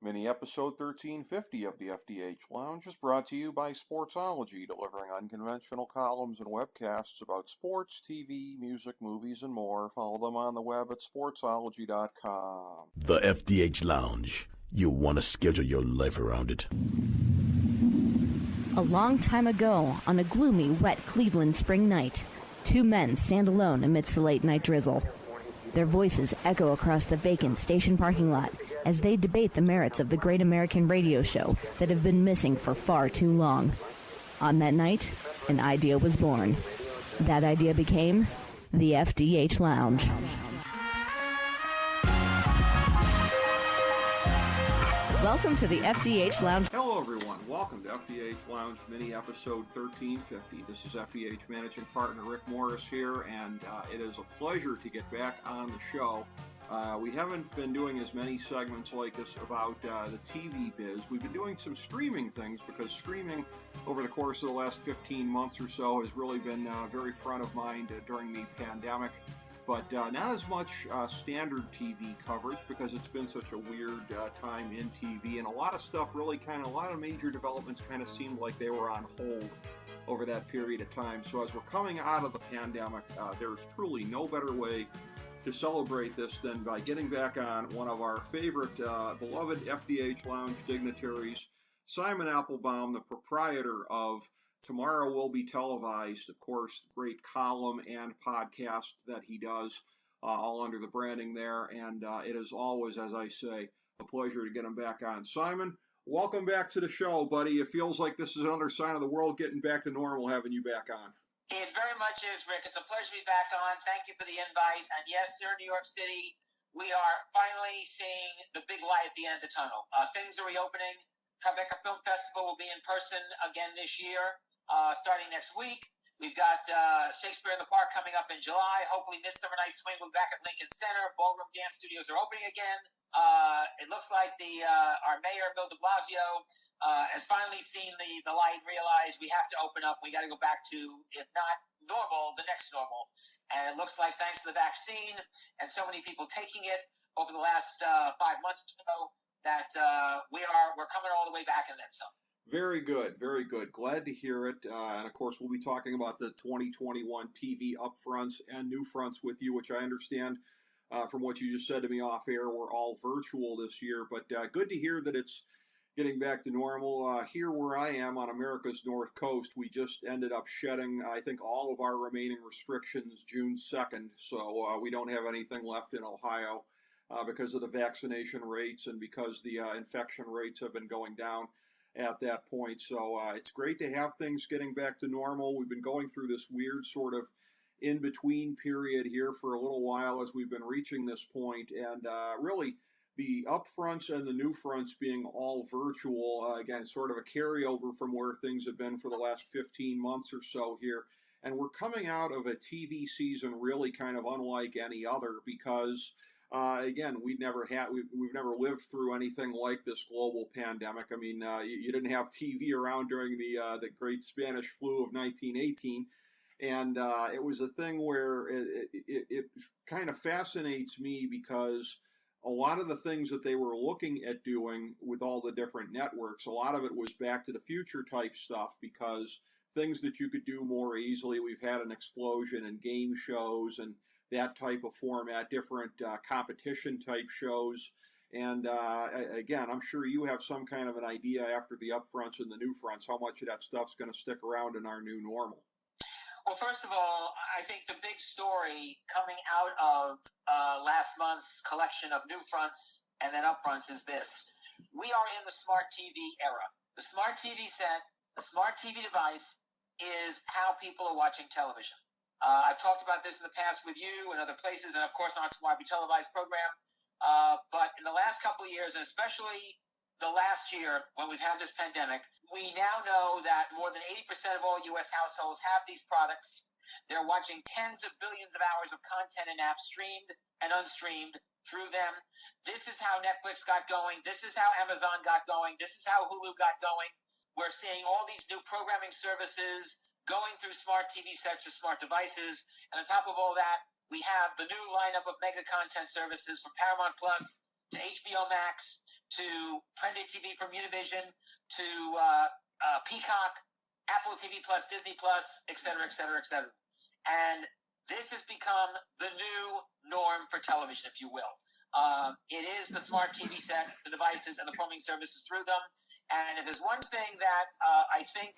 Mini episode 1350 of the FDH Lounge is brought to you by Sportsology, delivering unconventional columns and webcasts about sports, TV, music, movies, and more. Follow them on the web at sportsology.com. The FDH Lounge. You'll want to schedule your life around it. A long time ago, on a gloomy, wet Cleveland spring night, two men stand alone amidst the late-night drizzle. Their voices echo across the vacant station parking lot as they debate the merits of the great American radio show that have been missing for far too long. On that night, an idea was born. That idea became the FDH Lounge. Welcome to the FDH Lounge. Hello, everyone. Welcome to FDH Lounge mini episode 1350. This is FDH Managing Partner Rick Morris here, and it is a pleasure to get back on the show. We haven't been doing as many segments like this about the TV biz. We've been doing some streaming things because streaming over the course of the last 15 months or so has really been very front of mind during the pandemic. But not as much standard TV coverage because it's been such a weird time in TV, and a lot of stuff really a lot of major developments kind of seemed like they were on hold over that period of time. So as we're coming out of the pandemic, there's truly no better way to celebrate this than by getting back on one of our favorite, beloved FDH Lounge dignitaries, Simon Applebaum, the proprietor of Tomorrow Will Be Televised, of course, great column and podcast that he does, all under the branding there. And it is always, as I say, a pleasure to get him back on. Simon, welcome back to the show, buddy. It feels like this is another sign of the world getting back to normal, having you back on. It very much is, Rick. It's a pleasure to be back on. Thank you for the invite. And yes, here in New York City, we are finally seeing the big light at the end of the tunnel. Things are reopening. Tribeca Film Festival will be in person again this year. Starting next week. We've got Shakespeare in the Park coming up in July. Hopefully Midsummer Night's Swing will be back at Lincoln Center. Ballroom Dance Studios are opening again. It looks like our mayor, Bill de Blasio, has finally seen the light and realized we have to open up. We got to go back to, if not normal, the next normal. And it looks like thanks to the vaccine and so many people taking it over the last 5 months or so that we're coming all the way back and then some. Very good, very good. Glad to hear it. And of course, we'll be talking about the 2021 TV Upfronts and Newfronts with you, which I understand from what you just said to me off air, we're all virtual this year. But good to hear that it's getting back to normal. Here where I am on America's North Coast, we just ended up shedding, I think, all of our remaining restrictions June 2nd. So we don't have anything left in Ohio because of the vaccination rates and because the infection rates have been going down at that point. So it's great to have things getting back to normal. We've been going through this weird sort of in-between period here for a little while as we've been reaching this point. And really, the upfronts and the newfronts being all virtual, again, sort of a carryover from where things have been for the last 15 months or so here. And we're coming out of a TV season really kind of unlike any other because again, we've never lived through anything like this global pandemic. I mean, you didn't have TV around during the Great Spanish Flu of 1918, and it was a thing where it kind of fascinates me because a lot of the things that they were looking at doing with all the different networks, a lot of it was Back to the Future type stuff because things that you could do more easily. We've had an explosion in game shows and that type of format, different competition type shows. And again, I'm sure you have some kind of an idea after the upfronts and the newfronts how much of that stuff's going to stick around in our new normal. Well, first of all, I think the big story coming out of last month's collection of newfronts and then upfronts is this. We are in the smart TV era. The smart TV set, the smart TV device is how people are watching television. I've talked about this in the past with you and other places, and of course on Tomorrow Will Be Televised program. But in the last couple of years, and especially the last year when we've had this pandemic, we now know that more than 80% of all U.S. households have these products. They're watching tens of billions of hours of content and apps streamed and unstreamed through them. This is how Netflix got going. This is how Amazon got going. This is how Hulu got going. We're seeing all these new programming services going through smart TV sets or smart devices. And on top of all that, we have the new lineup of mega content services from Paramount Plus to HBO Max to Prende TV from Univision to Peacock, Apple TV Plus, Disney Plus, et cetera, et cetera, et cetera. And this has become the new norm for television, if you will. It is the smart TV set, the devices, and the plumbing services through them. And if there's one thing that I think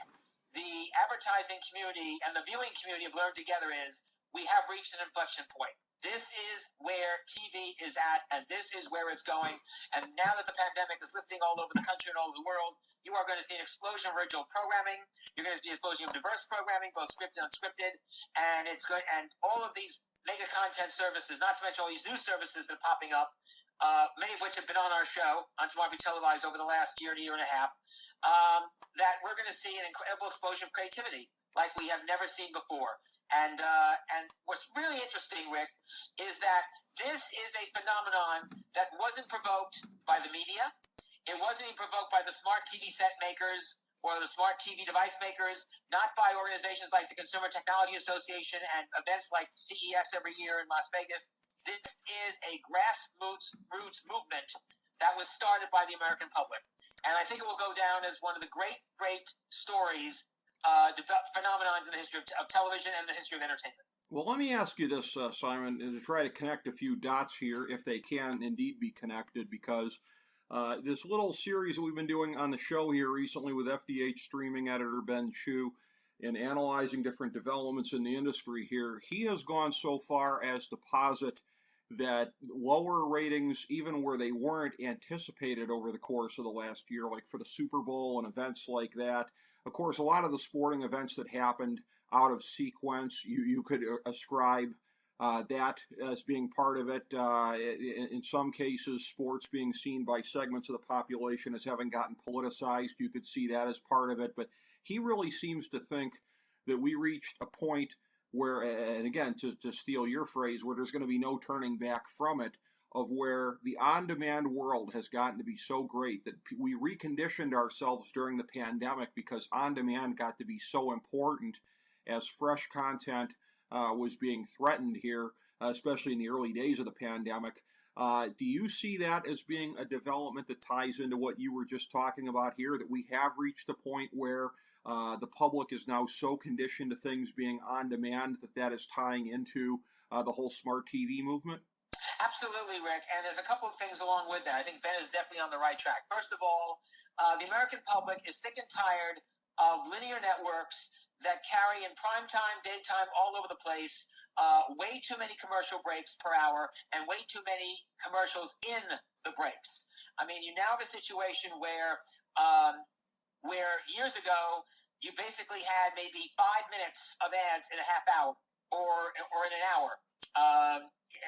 the advertising community and the viewing community have learned together is we have reached an inflection point. This is where TV is at, and this is where it's going. And now that the pandemic is lifting all over the country and all over the world, you are going to see an explosion of original programming. You're going to see an explosion of diverse programming, both scripted and unscripted. And it's good. And all of these mega content services, not to mention all these new services that are popping up, many of which have been on our show on Tomorrow Be Televised over the last year to year and a half, that we're going to see an incredible explosion of creativity like we have never seen before. And what's really interesting, Rick, is that this is a phenomenon that wasn't provoked by the media. It wasn't even provoked by the smart TV set makers or the smart TV device makers, not by organizations like the Consumer Technology Association and events like CES every year in Las Vegas. This is a grassroots movement that was started by the American public. And I think it will go down as one of the great stories, phenomenons in the history of television and the history of entertainment. Well, let me ask you this, Simon, to try to connect a few dots here, if they can indeed be connected, because this little series that we've been doing on the show here recently with FDH streaming editor Ben Chu in analyzing different developments in the industry here, he has gone so far as to posit that lower ratings, even where they weren't anticipated over the course of the last year, like for the Super Bowl and events like that. Of course, a lot of the sporting events that happened out of sequence, you could ascribe that as being part of it. In some cases, sports being seen by segments of the population as having gotten politicized, you could see that as part of it. But he really seems to think that we reached a point where, and again, to steal your phrase, where there's going to be no turning back from it, of where the on-demand world has gotten to be so great that we reconditioned ourselves during the pandemic because on-demand got to be so important as fresh content was being threatened here, especially in the early days of the pandemic. Do you see that as being a development that ties into what you were just talking about here, that we have reached a point where the public is now so conditioned to things being on demand that is tying into the whole smart TV movement? Absolutely, Rick. And there's a couple of things along with that. I think Ben is definitely on the right track. First of all, the American public is sick and tired of linear networks that carry in prime time, daytime, all over the place, way too many commercial breaks per hour and way too many commercials in the breaks. I mean, you now have a situation where years ago you basically had maybe 5 minutes of ads in a half hour or in an hour.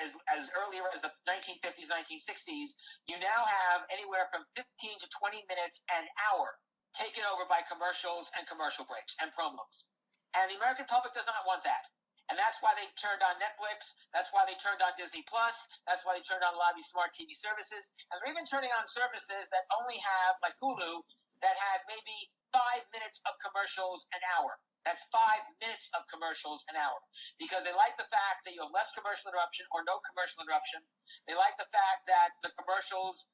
As earlier as the 1950s, 1960s, you now have anywhere from 15 to 20 minutes an hour taken over by commercials and commercial breaks and promos. And the American public does not want that. And that's why they turned on Netflix. That's why they turned on Disney Plus. That's why they turned on a lot of these smart TV services. And they're even turning on services that only have, like Hulu, that has maybe 5 minutes of commercials an hour. That's 5 minutes of commercials an hour, because they like the fact that you have less commercial interruption or no commercial interruption. They like the fact that the commercials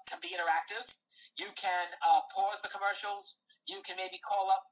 can be interactive. You can pause the commercials. You can maybe call up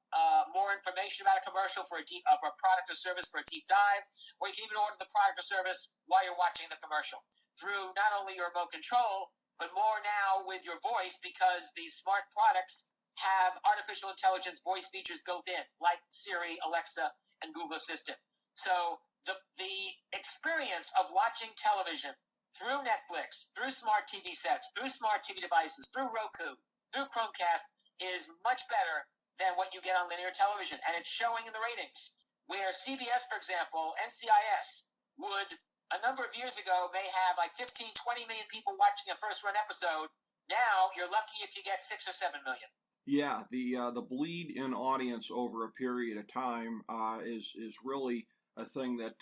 more information about a commercial for a product or service for a deep dive, or you can even order the product or service while you're watching the commercial through not only your remote control, but more now with your voice, because these smart products have artificial intelligence voice features built in, like Siri, Alexa, and Google Assistant. So the experience of watching television through Netflix, through smart TV sets, through smart TV devices, through Roku, through Chromecast is much better than what you get on linear television. And it's showing in the ratings, where CBS, for example, NCIS would, a number of years ago, may have like 15, 20 million people watching a first-run episode. Now you're lucky if you get 6 or 7 million. Yeah, the bleed in audience over a period of time is really a thing that,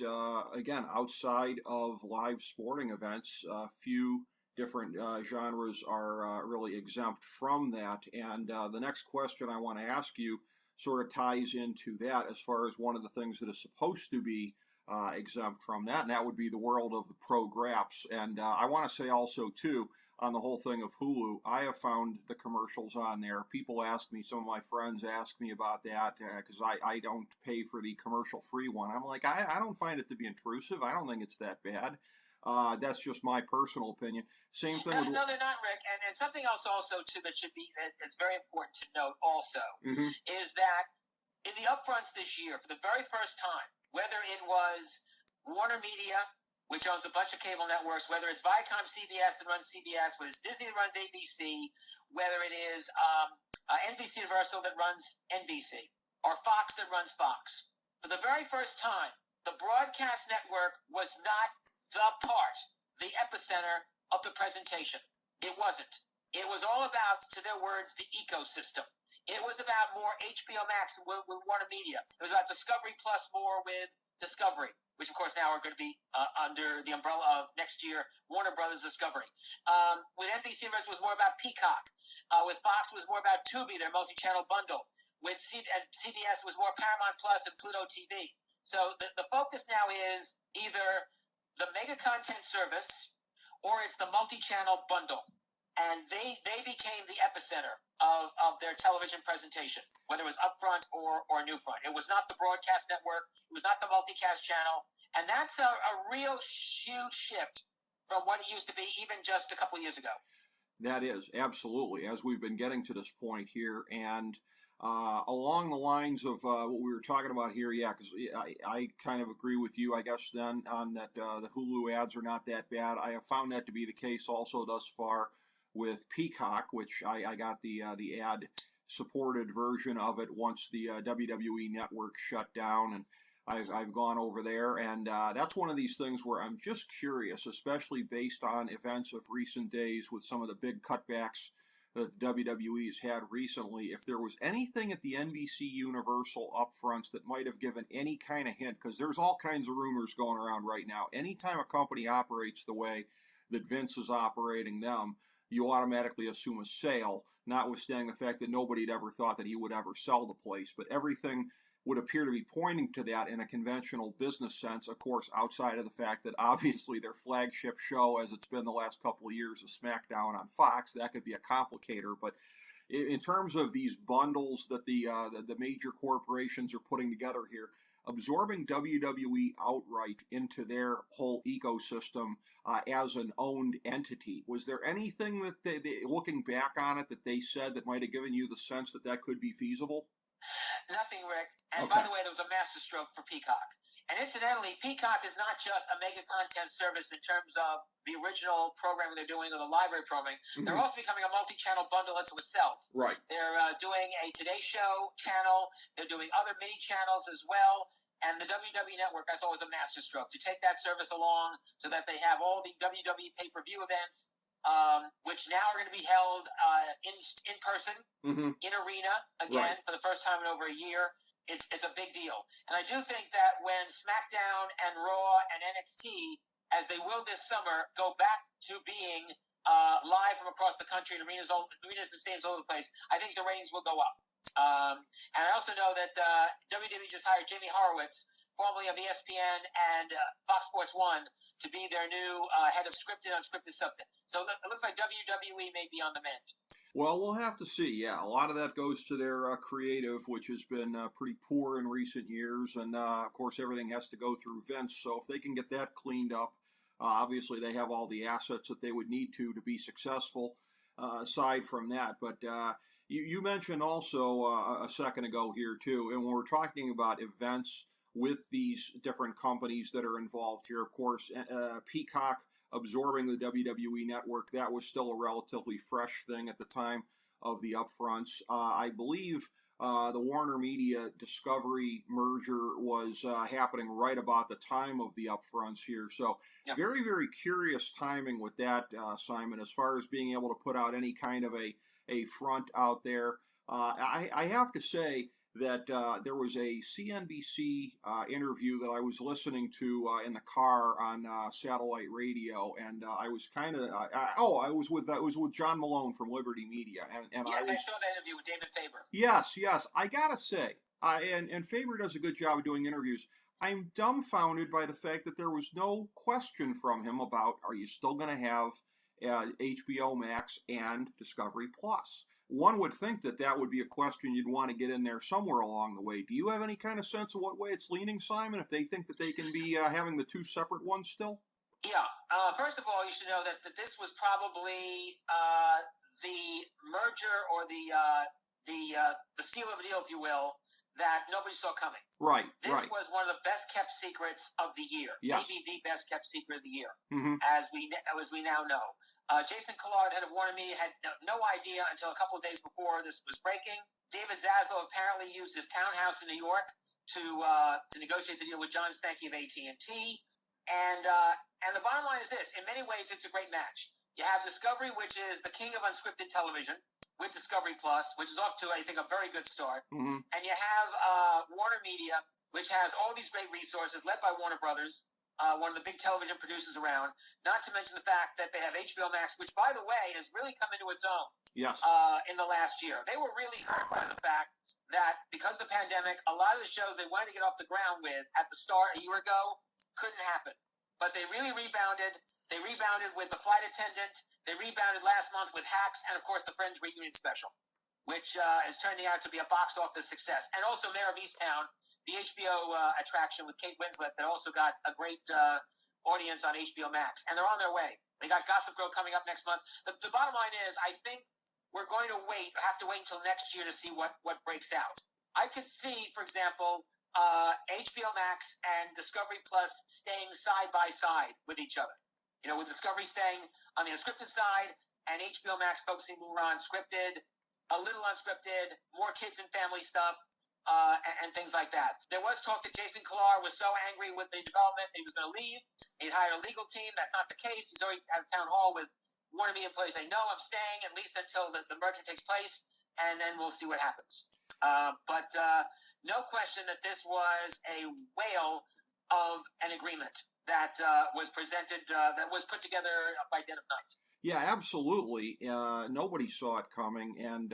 again, outside of live sporting events, few different genres are really exempt from that. And the next question I want to ask you sort of ties into that, as far as one of the things that is supposed to be exempt from that, and that would be the world of the pro-graps. And I want to say also, too, on the whole thing of Hulu, I have found the commercials on there. People ask me, some of my friends ask me about that because I don't pay for the commercial-free one. I'm like, I don't find it to be intrusive. I don't think it's that bad. That's just my personal opinion. Same thing. No, they're not, Rick. And something else also, too, that that's very important to note also is that in the upfronts this year, for the very first time, whether it was Warner Media, which owns a bunch of cable networks, whether it's Viacom CBS that runs CBS, whether it's Disney that runs ABC, whether it is NBC Universal that runs NBC, or Fox that runs Fox. For the very first time, the broadcast network was not the part, the epicenter of the presentation. It wasn't. It was all about, to their words, the ecosystem. It was about more HBO Max with Warner Media. It was about Discovery Plus more with Discovery, which of course now are going to be under the umbrella of next year Warner Brothers Discovery. With NBC Universal was more about Peacock. With Fox was more about Tubi, their multi-channel bundle. With CBS was more Paramount Plus and Pluto TV. So the focus now is either the mega content service or it's the multi-channel bundle. And they became the epicenter of their television presentation, whether it was upfront or newfront. It was not the broadcast network. It was not the multicast channel. And that's a real huge shift from what it used to be even just a couple years ago. That is, absolutely, as we've been getting to this point here. And along the lines of what we were talking about here, yeah, because I kind of agree with you, I guess, then, on that the Hulu ads are not that bad. I have found that to be the case also thus far with Peacock, which I got the ad-supported version of it once the WWE Network shut down, and I've gone over there, and that's one of these things where I'm just curious, especially based on events of recent days with some of the big cutbacks that WWE has had recently, if there was anything at the NBC Universal upfronts that might have given any kind of hint, because there's all kinds of rumors going around right now. Anytime a company operates the way that Vince is operating them, you automatically assume a sale, notwithstanding the fact that nobody had ever thought that he would ever sell the place. But everything would appear to be pointing to that in a conventional business sense, of course, outside of the fact that obviously their flagship show, as it's been the last couple of years, is SmackDown on Fox. That could be a complicator. But in terms of these bundles that the major corporations are putting together here, absorbing WWE outright into their whole ecosystem as an owned entity. Was there anything that they, looking back on it, that they said that might have given you the sense that that could be feasible? Nothing, Rick. And Okay. by the way, there was a masterstroke for Peacock. And incidentally, Peacock is not just a mega content service in terms of the original programming they're doing or the library programming. They're also becoming a multi-channel bundle unto itself. Right. They're doing a Today Show channel. They're doing other mini channels as well. And the WWE Network, I thought, was a masterstroke to take that service along so that they have all the WWE pay-per-view events, which now are going to be held in person, in arena, again, Right. for the first time in over a year. It's a big deal. And I do think that when SmackDown and Raw and NXT, as they will this summer, go back to being live from across the country in arenas and stadiums all over the place, I think the ratings will go up. And I also know that WWE just hired Jamie Horowitz, formerly of ESPN and Fox Sports 1, to be their new head of scripted and unscripted stuff. So it looks like WWE may be on the mend. Well, we'll have to see. Yeah, a lot of that goes to their creative, which has been pretty poor in recent years. And, of course, everything has to go through Vince. So if they can get that cleaned up, obviously they have all the assets that they would need to be successful aside from that. But you mentioned also a second ago here, too, and when we're talking about events with these different companies that are involved here, of course, Peacock absorbing the WWE Network, that was still a relatively fresh thing at the time of the upfronts. I believe the Warner Media Discovery merger was happening right about the time of the upfronts here. So very, very curious timing with that, Simon, as far as being able to put out any kind of a front out there. I have to say that there was a CNBC interview that I was listening to in the car on satellite radio, and I was kind of I was with John Malone from Liberty Media, and Yeah, I I was, saw that interview with David Faber. yes, I gotta say, and Faber does a good job of doing interviews. I'm dumbfounded by the fact that there was no question from him about, are you still going to have HBO Max and Discovery Plus. One would think that that would be a question you'd want to get in there somewhere along the way. Do you have any kind of sense of what way it's leaning, Simon, if they think that they can be having the two separate ones still? Yeah. First of all, you should know that this was probably the merger or the steal of a deal, if you will, that nobody saw coming. Right. This was one of the best kept secrets of the year. Yes. Maybe the best kept secret of the year, Mm-hmm. as we now know. Jason Collard, head of Warner Media, had no idea until a couple of days before this was breaking. David Zaslav apparently used his townhouse in New York to negotiate the deal with John Stankey of AT&T. And the bottom line is this: in many ways, it's a great match. You have Discovery, which is the king of unscripted television, with Discovery Plus, which is off to, I think, a very good start. Mm-hmm. And you have Warner Media, which has all these great resources, led by Warner Brothers, one of the big television producers around, not to mention the fact that they have HBO Max, which, by the way, has really come into its own Yes. in the last year. They were really hurt by the fact that because of the pandemic, a lot of the shows they wanted to get off the ground with at the start a year ago couldn't happen. But they really rebounded. They rebounded with The Flight Attendant. They rebounded last month with Hacks, and, of course, the Friends Reunion Special, which is turning out to be a box office success. And also Mayor of Easttown, the HBO attraction with Kate Winslet that also got a great audience on HBO Max. And they're on their way. They got Gossip Girl coming up next month. The bottom line is, I think we're going to have to wait until next year to see what breaks out. I could see, for example, HBO Max and Discovery Plus staying side by side with each other. You know, with Discovery staying on the unscripted side and HBO Max focusing more on scripted, a little unscripted, more kids and family stuff, and things like that. There was talk that Jason Collard was so angry with the development that he was going to leave. He'd hired a legal team. That's not the case. He's already at a town hall with Warner Media employees saying, no, I'm staying at least until the merger takes place, and then we'll see what happens. But no question that this was a whale of an agreement that was presented, that was put together by dead of night. Yeah, absolutely. Nobody saw it coming, and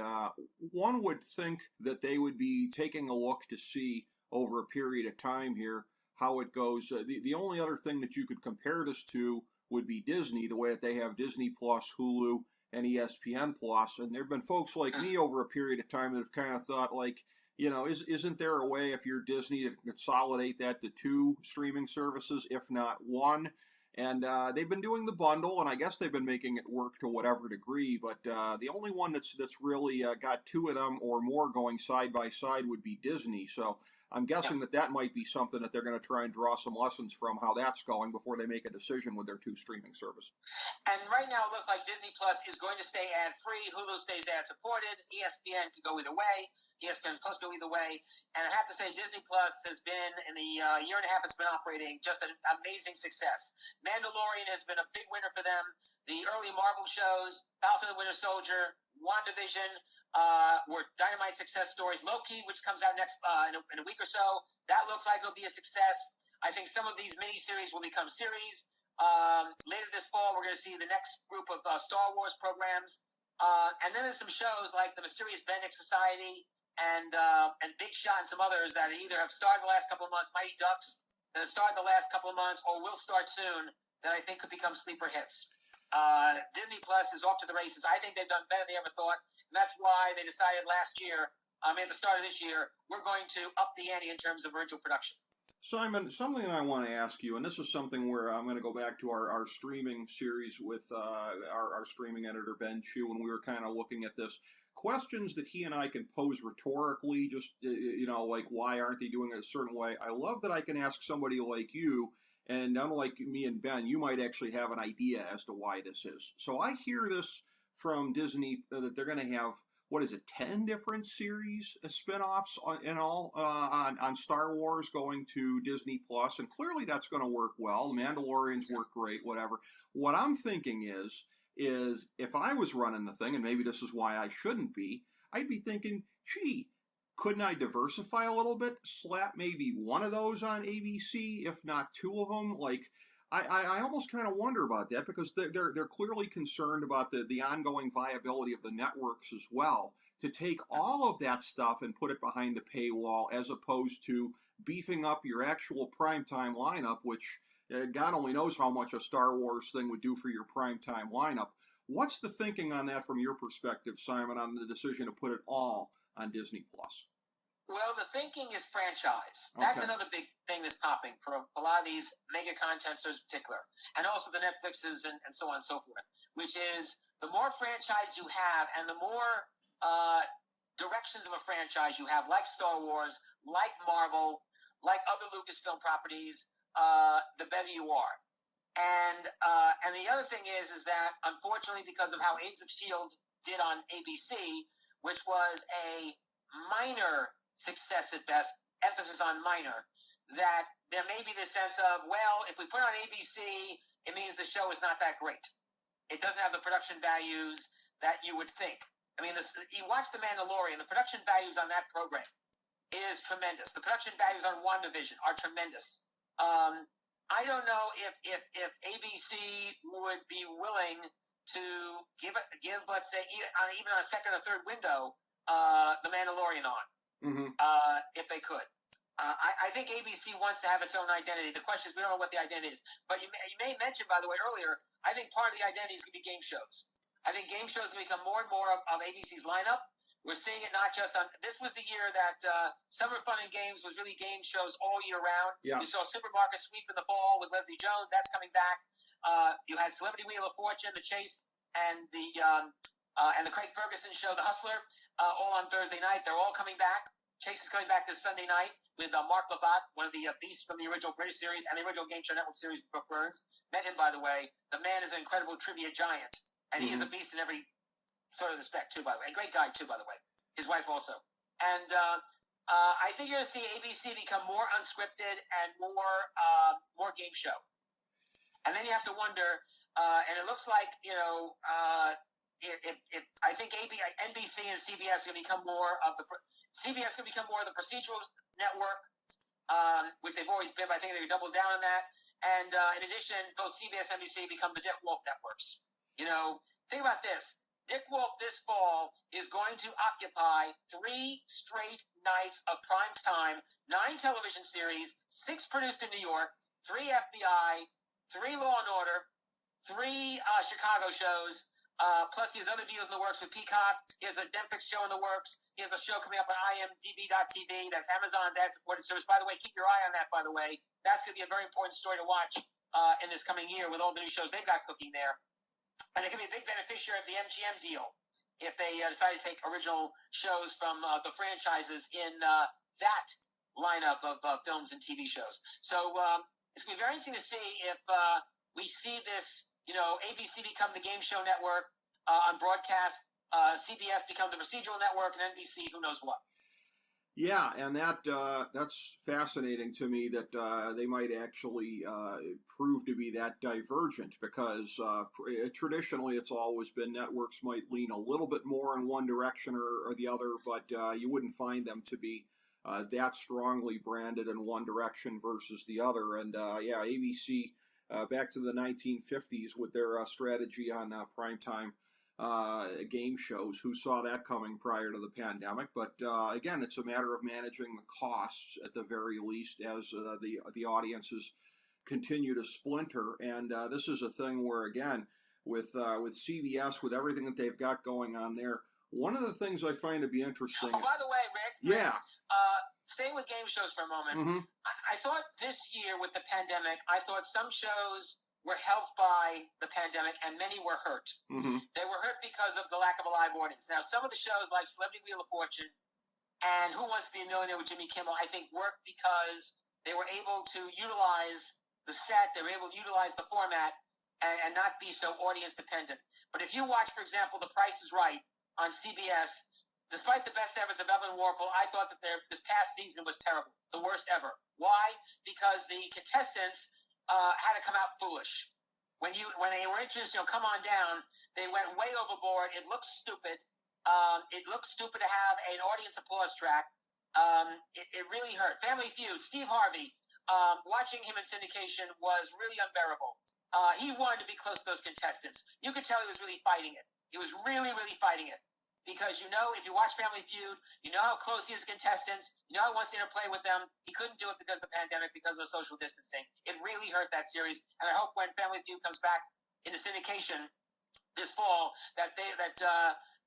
one would think that they would be taking a look to see over a period of time here how it goes. The only other thing that you could compare this to would be Disney, the way that they have Disney Plus, Hulu, and ESPN Plus, and there have been folks like me over a period of time that have kind of thought, like, you know, isn't there a way, if you're Disney, to consolidate that to two streaming services, if not one? And they've been doing the bundle, and I guess they've been making it work to whatever degree. But the only one that's really got two of them or more going side by side would be Disney. So I'm guessing that might be something that they're going to try and draw some lessons from how that's going before they make a decision with their two streaming services. And right now it looks like Disney Plus is going to stay ad-free. Hulu stays ad-supported. ESPN can go either way. ESPN Plus go either way. And I have to say Disney Plus has been, in the year and a half it's been operating, just an amazing success. Mandalorian has been a big winner for them. The early Marvel shows, Falcon and the Winter Soldier, WandaVision, were dynamite success stories. Loki, which comes out next in a week or so, that looks like it'll be a success. I think some of these miniseries will become series. Later this fall, we're going to see the next group of Star Wars programs. And then there's some shows like the Mysterious Bendix Society and Big Shot and some others that either have started the last couple of months, Mighty Ducks, that have started the last couple of months or will start soon, that I think could become sleeper hits. Disney Plus is off to the races. I think they've done better than they ever thought, and that's why they decided last year, at the start of this year, we're going to up the ante in terms of original production. Simon, something I want to ask you, and this is something where I'm going to go back to our streaming series with our streaming editor, Ben Chu, when we were kind of looking at this. Questions that he and I can pose rhetorically, just, like, why aren't they doing it a certain way? I love that I can ask somebody like you, and unlike me and Ben, you might actually have an idea as to why this is. So I hear this from Disney that they're going to have, 10 different series, spinoffs in all on Star Wars going to Disney Plus, and clearly that's going to work well. The Mandalorians work great, whatever. What I'm thinking is if I was running the thing, and maybe this is why I shouldn't be, I'd be thinking, gee, couldn't I diversify a little bit? Slap maybe one of those on ABC, if not two of them? Like, I almost kind of wonder about that, because they're clearly concerned about the ongoing viability of the networks as well. To take all of that stuff and put it behind the paywall, as opposed to beefing up your actual primetime lineup, which, God only knows how much a Star Wars thing would do for your primetime lineup. What's the thinking on that from your perspective, Simon, on the decision to put it all on Disney+? Well, the thinking is franchise. That's another big thing that's popping for a lot of these mega content stores in particular, and also the Netflixes and so on and so forth, which is the more franchise you have and the more directions of a franchise you have, like Star Wars, like Marvel, like other Lucasfilm properties, the better you are. And the other thing is that, unfortunately, because of how Agents of S.H.I.E.L.D. did on ABC, which was a minor success at best, emphasis on minor, that there may be this sense of, well, if we put it on ABC, it means the show is not that great. It doesn't have the production values that you would think. I mean, you watch The Mandalorian, the production values on that program is tremendous. The production values on WandaVision are tremendous. I don't know if ABC would be willing to give let's say, even on a second or third window, The Mandalorian on. If they could. I think ABC wants to have its own identity. The question is, we don't know what the identity is. But you may mention, by the way, earlier, I think part of the identity is going to be game shows. I think game shows will become more and more of ABC's lineup. We're seeing it not just on – this was the year that Summer Fun and Games was really game shows all year round. Yeah. You saw Supermarket Sweep in the fall with Leslie Jones. That's coming back. You had Celebrity Wheel of Fortune, The Chase, and the Craig Ferguson show, The Hustler, all on Thursday night. They're all coming back. Chase is coming back this Sunday night with Mark Labat, one of the beasts from the original British series and the original Game Show Network series, Brooke Burns. Met him, by the way. The man is an incredible trivia giant, and he is a beast in every sort of respect, too, by the way. A great guy, too, by the way. His wife also. And I think you're going to see ABC become more unscripted and more game show. And then you have to wonder, and it looks like, I think NBC and CBS are going to become more of the procedural network, which they've always been. But I think they're going to double down on that. And in addition, both CBS and NBC become the Dick Wolf networks. Think about this. Dick Wolf this fall is going to occupy 3 straight nights of prime time, 9 television series, 6 produced in New York, 3 FBI, 3 Law and Order, 3 Chicago shows. Plus, he has other deals in the works with Peacock. He has a Netflix show in the works. He has a show coming up on IMDb.tv. That's Amazon's ad-supported service. By the way, keep your eye on that, by the way. That's going to be a very important story to watch in this coming year with all the new shows they've got cooking there. And it can be a big beneficiary of the MGM deal if they decide to take original shows from the franchises in that lineup of films and TV shows. So it's going to be very interesting to see if we see this, ABC become the game show network on broadcast, CBS become the procedural network, and NBC, who knows what. Yeah, and that's fascinating to me that they might actually prove to be that divergent because traditionally it's always been networks might lean a little bit more in one direction or the other, but you wouldn't find them to be that strongly branded in one direction versus the other. And ABC back to the 1950s with their strategy on primetime game shows. Who saw that coming prior to the pandemic? But again, it's a matter of managing the costs at the very least as the audiences continue to splinter. And this is a thing where, again, with CBS, with everything that they've got going on there, one of the things I find to be interesting. Oh, by the way, Rick. Yeah. Staying with game shows for a moment, I thought this year with the pandemic, I thought some shows were helped by the pandemic, and many were hurt. They were hurt because of the lack of a live audience. Now, some of the shows like Celebrity Wheel of Fortune and Who Wants to Be a Millionaire with Jimmy Kimmel, I think worked because they were able to utilize the set, they were able to utilize the format, and not be so audience dependent. But if you watch, for example, The Price is Right on CBS, despite the best efforts of Evelyn Warfel, I thought that this past season was terrible, the worst ever. Why? Because the contestants had to come out foolish. When they were introduced, come on down, they went way overboard. It looked stupid. It looked stupid to have an audience applause track. It really hurt. Family Feud, Steve Harvey, watching him in syndication was really unbearable. He wanted to be close to those contestants. You could tell he was really fighting it. He was really, really fighting it. because if you watch Family Feud, you know how close he is to contestants, you know how he wants to interplay with them. He couldn't do it because of the pandemic, because of the social distancing. It really hurt that series, and I hope when Family Feud comes back into syndication this fall that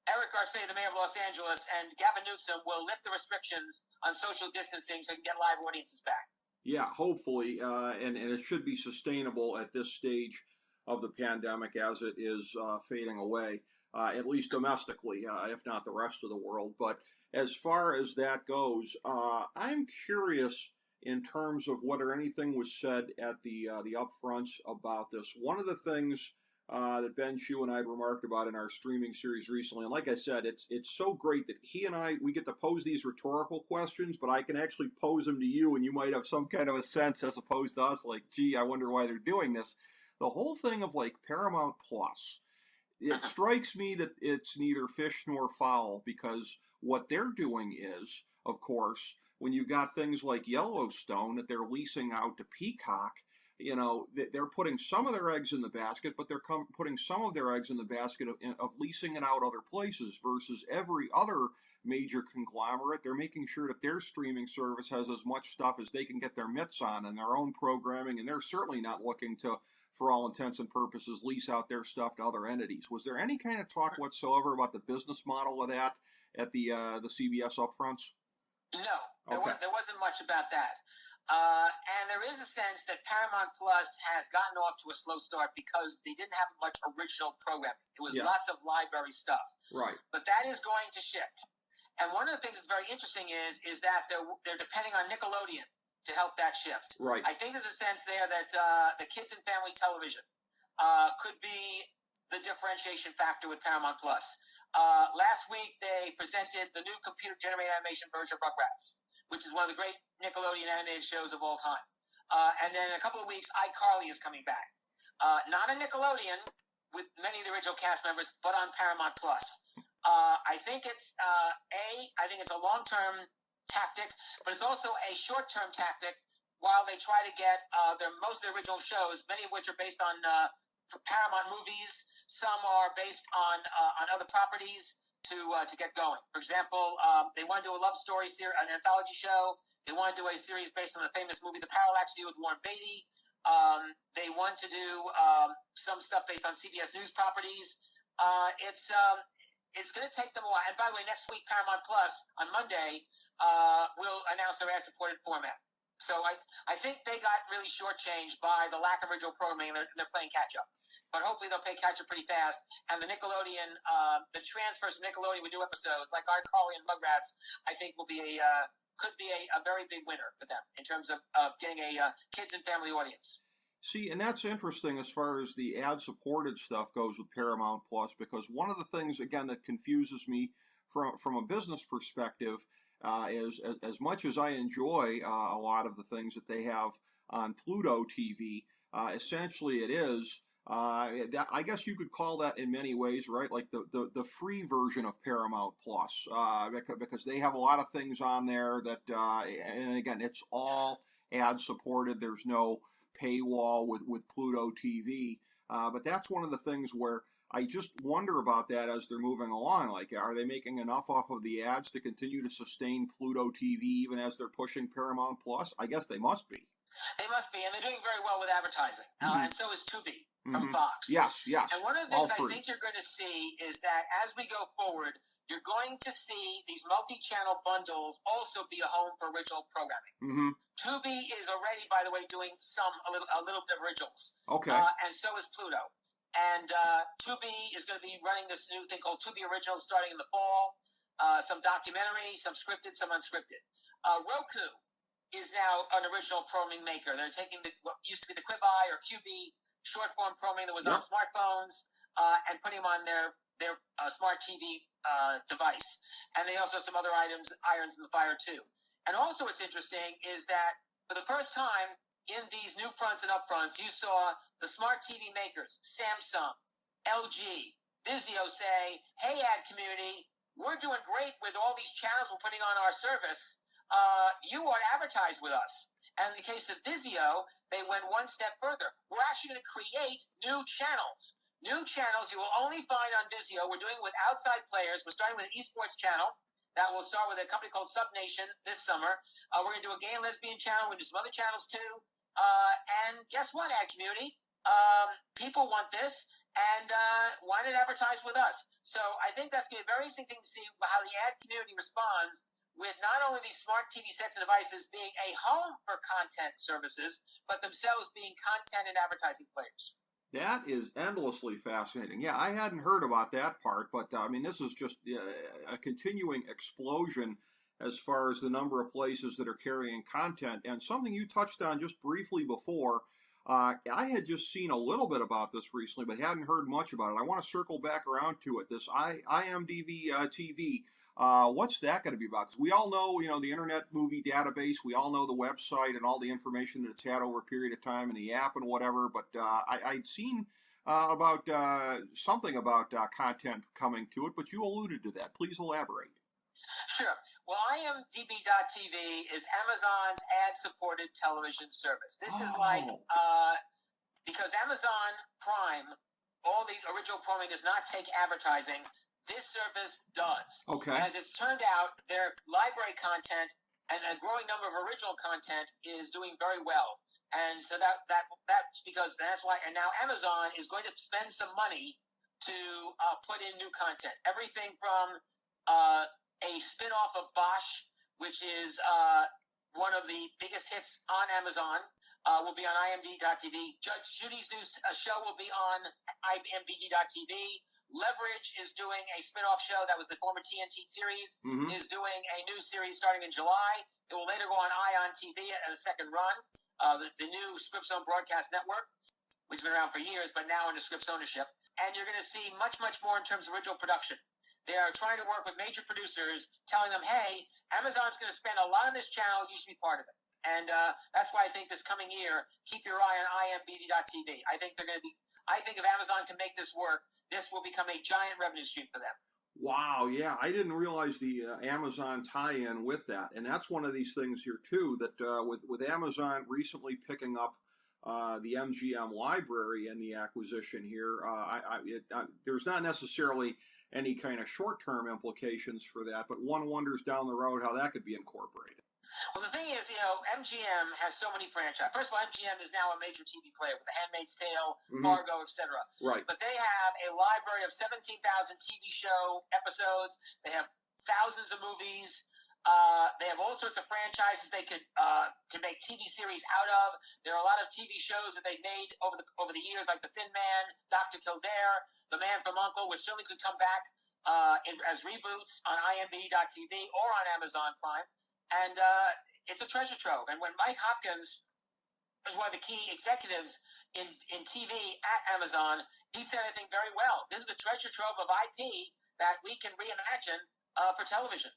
Eric Garcia, the mayor of Los Angeles, and Gavin Newsom will lift the restrictions on social distancing so we can get live audiences back. Yeah, hopefully, and it should be sustainable at this stage of the pandemic as it is fading away. At least domestically, if not the rest of the world. But as far as that goes, I'm curious in terms of whether anything was said at the upfronts about this. One of the things that Ben Shu and I had remarked about in our streaming series recently, and like I said, it's so great that he and we get to pose these rhetorical questions, but I can actually pose them to you, and you might have some kind of a sense as opposed to us, like, gee, I wonder why they're doing this. The whole thing of like Paramount Plus. It strikes me that it's neither fish nor fowl, because what they're doing is, of course, when you've got things like Yellowstone that they're leasing out to Peacock, they're putting some of their eggs in the basket, but they're putting some of their eggs in the basket of leasing it out other places versus every other major conglomerate. They're making sure that their streaming service has as much stuff as they can get their mitts on and their own programming, and they're certainly not looking to, for all intents and purposes, lease out their stuff to other entities. Was there any kind of talk whatsoever about the business model of that at the CBS upfronts? No, there wasn't much about that. And there is a sense that Paramount Plus has gotten off to a slow start because they didn't have much original programming. It was lots of library stuff. Right. But that is going to shift. And one of the things that's very interesting is that they're depending on Nickelodeon to help that shift. Right. I think there's a sense there that the kids and family television could be the differentiation factor with Paramount Plus. Last week, they presented the new computer-generated animation version of Rugrats, which is one of the great Nickelodeon animated shows of all time. And then in a couple of weeks, iCarly is coming back. Not on Nickelodeon with many of the original cast members, but on Paramount Plus. I think it's a long-term tactic, but it's also a short-term tactic while they try to get most of the original shows, many of which are based on Paramount movies. Some are based on other properties to get going. For example, they want to do a love story series, an anthology show. They want to do a series based on the famous movie The Parallax View with Warren Beatty. They want to do some stuff based on CBS News properties. It's going to take them a while. And by the way, next week, Paramount Plus on Monday will announce their ad-supported format. So I think they got really shortchanged by the lack of original programming. They're playing catch-up. But hopefully they'll play catch-up pretty fast. And the Nickelodeon, the transfers to Nickelodeon with new episodes, like iCarly and Rugrats, I think could be a very big winner for them in terms of getting a kids and family audience. See, and that's interesting as far as the ad-supported stuff goes with Paramount Plus, because one of the things, again, that confuses me from a business perspective is as much as I enjoy a lot of the things that they have on Pluto TV, essentially it is, I guess you could call that in many ways, right, like the free version of Paramount Plus, because they have a lot of things on there that, and again, it's all ad-supported. There's no paywall with Pluto TV, but that's one of the things where I just wonder about that as they're moving along. Like, are they making enough off of the ads to continue to sustain Pluto TV even as they're pushing Paramount Plus? I guess they must be. They must be, and they're doing very well with advertising. And so is Tubi from Fox. Yes. And one of the things I think you're going to see is that as we go forward, you're going to see these multi-channel bundles also be a home for original programming. Tubi is already, by the way, doing a little bit of originals. Okay. And so is Pluto. And Tubi is going to be running this new thing called Tubi Originals starting in the fall. Some documentary, some scripted, some unscripted. Roku is now an original programming maker. They're taking what used to be the QuibEye or QB short-form programming that was on smartphones and putting them on their smart TV device. And they also have some other irons in the fire too. And also what's interesting is that for the first time in these new fronts and upfronts, you saw the smart TV makers, Samsung, LG, Vizio say, hey, ad community, we're doing great with all these channels we're putting on our service. You ought to advertise with us. And in the case of Vizio, they went one step further. We're actually going to create new channels New channels you will only find on Vizio. We're doing it with outside players. We're starting with an esports channel that will start with a company called SubNation this summer. We're going to do a gay and lesbian channel. We're going to do some other channels too. And guess what, ad community? People want this, and why not advertise with us? So I think that's going to be very interesting to see how the ad community responds with not only these smart TV sets and devices being a home for content services, but themselves being content and advertising players. That is endlessly fascinating. Yeah, I hadn't heard about that part, but I mean, this is just a continuing explosion as far as the number of places that are carrying content. And something you touched on just briefly before, I had just seen a little bit about this recently, but hadn't heard much about it. I want to circle back around to it. This IMDb TV. What's that going to be about? Because we all know, the Internet Movie Database. We all know the website and all the information that it's had over a period of time and the app and whatever. But I'd seen about something about content coming to it, but you alluded to that. Please elaborate. Sure. Well, IMDb.tv is Amazon's ad-supported television service. This is like, because Amazon Prime, all the original programming does not take advertising. This service does. Okay. As it's turned out, their library content and a growing number of original content is doing very well. And so that's because that's why. And now Amazon is going to spend some money to put in new content. Everything from a spin-off of Bosch, which is one of the biggest hits on Amazon, will be on IMDb.tv. Judge Judy's new show will be on IMDb.tv. Leverage is doing a spin-off show that was the former TNT series, is doing a new series starting in July. It will later go on ION TV at a second run. The new Scripps Own Broadcast Network, which has been around for years, but now under Scripps ownership. And you're going to see much, much more in terms of original production. They are trying to work with major producers, telling them, hey, Amazon's going to spend a lot on this channel. You should be part of it. And that's why I think this coming year, keep your eye on IMDb.tv. I think if Amazon can make this work, this will become a giant revenue stream for them. Wow, yeah, I didn't realize the Amazon tie-in with that, and that's one of these things here too. That with Amazon recently picking up the MGM library and the acquisition here, there's not necessarily any kind of short-term implications for that, but one wonders down the road how that could be incorporated. Well, the thing is, MGM has so many franchises. First of all, MGM is now a major TV player with The Handmaid's Tale, Fargo, etc. Right. But they have a library of 17,000 TV show episodes. They have thousands of movies. They have all sorts of franchises they could make TV series out of. There are a lot of TV shows that they've made over the years, like The Thin Man, Dr. Kildare, The Man from U.N.C.L.E., which certainly could come back as reboots on IMDb.tv or on Amazon Prime. And it's a treasure trove. And when Mike Hopkins was one of the key executives in TV at Amazon, he said, I think, very well, this is a treasure trove of IP that we can reimagine for television.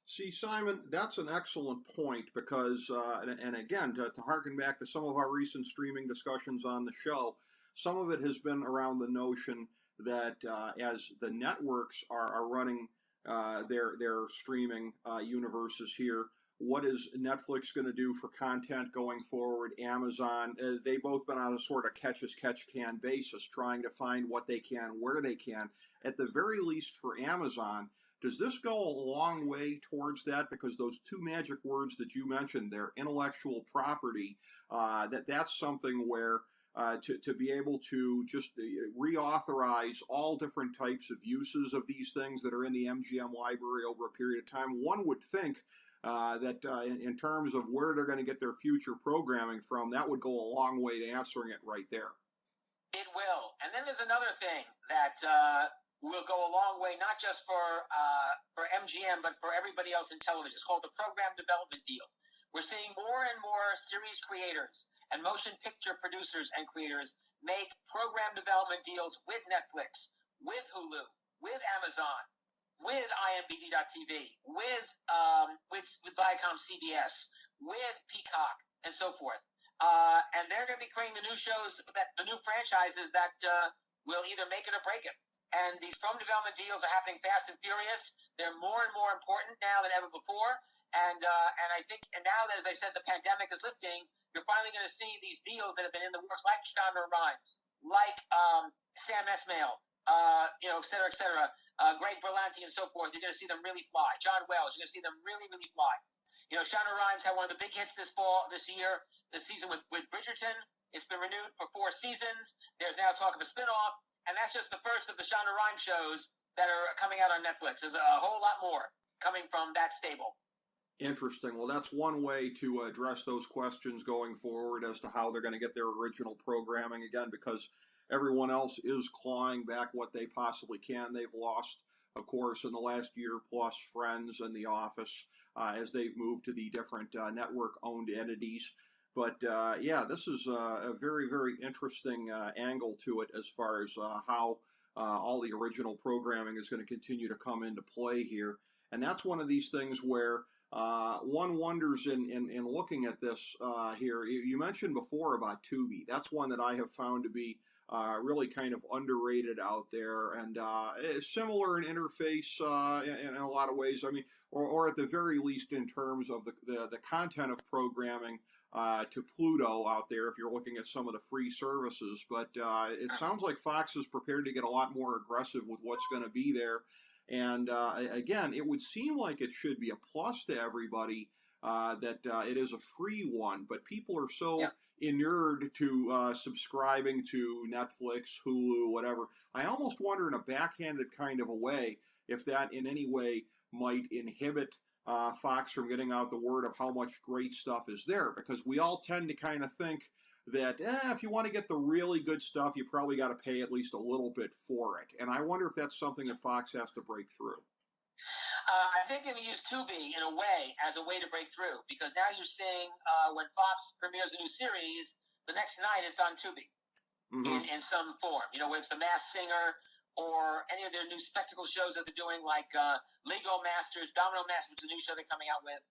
See, Simon, that's an excellent point because, and again, to harken back to some of our recent streaming discussions on the show, some of it has been around the notion that as the networks are running their streaming universes here, what is Netflix going to do for content going forward? Amazon, they've both been on a sort of catch-as-catch-can basis, trying to find what they can, where they can. At the very least for Amazon, does this go a long way towards that? Because those two magic words that you mentioned, their intellectual property, that's something where to be able to just reauthorize all different types of uses of these things that are in the MGM library over a period of time, one would think that in terms of where they're going to get their future programming from, that would go a long way to answering it right there. It will. And then there's another thing that will go a long way, not just for MGM, but for everybody else in television. It's called the Program Development Deal. We're seeing more and more series creators and motion picture producers and creators make program development deals with Netflix, with Hulu, with Amazon, with IMDb.tv, with Viacom CBS, with Peacock, and so forth. And they're going to be creating the new shows, the new franchises that will either make it or break it. And these film development deals are happening fast and furious. They're more and more important now than ever before. And I think, and now, as I said, the pandemic is lifting. You're finally going to see these deals that have been in the works, like Shonda Rhimes, like Sam Esmail, et cetera, et cetera, Greg Berlanti and so forth, you're going to see them really fly. John Wells, you're going to see them really, really fly. Shonda Rhimes had one of the big hits this season with Bridgerton. It's been renewed for 4 seasons. There's now talk of a spinoff, and that's just the first of the Shonda Rhimes shows that are coming out on Netflix. There's a whole lot more coming from that stable. Interesting. Well, that's one way to address those questions going forward as to how they're going to get their original programming again, because everyone else is clawing back what they possibly can. They've lost, of course, in the last year plus Friends and The Office as they've moved to the different network-owned entities. But, this is a very, very interesting angle to it as far as how all the original programming is going to continue to come into play here. And that's one of these things where one wonders in looking at this here. You mentioned before about Tubi. That's one that I have found to be really kind of underrated out there, and similar in interface in a lot of ways. I mean, or at the very least in terms of the content of programming to Pluto out there, if you're looking at some of the free services. But it sounds like Fox is prepared to get a lot more aggressive with what's going to be there. And again, it would seem like it should be a plus to everybody that it is a free one, but people are so inured to subscribing to Netflix, Hulu, whatever. I almost wonder in a backhanded kind of a way if that in any way might inhibit Fox from getting out the word of how much great stuff is there, because we all tend to kind of think that if you want to get the really good stuff, you probably got to pay at least a little bit for it. And I wonder if that's something that Fox has to break through. I think they use Tubi in a way as a way to break through, because now you're seeing when Fox premieres a new series, the next night it's on Tubi in some form. Whether it's The Masked Singer or any of their new spectacle shows that they're doing, like Lego Masters, Domino Masters, which is a new show they're coming out with.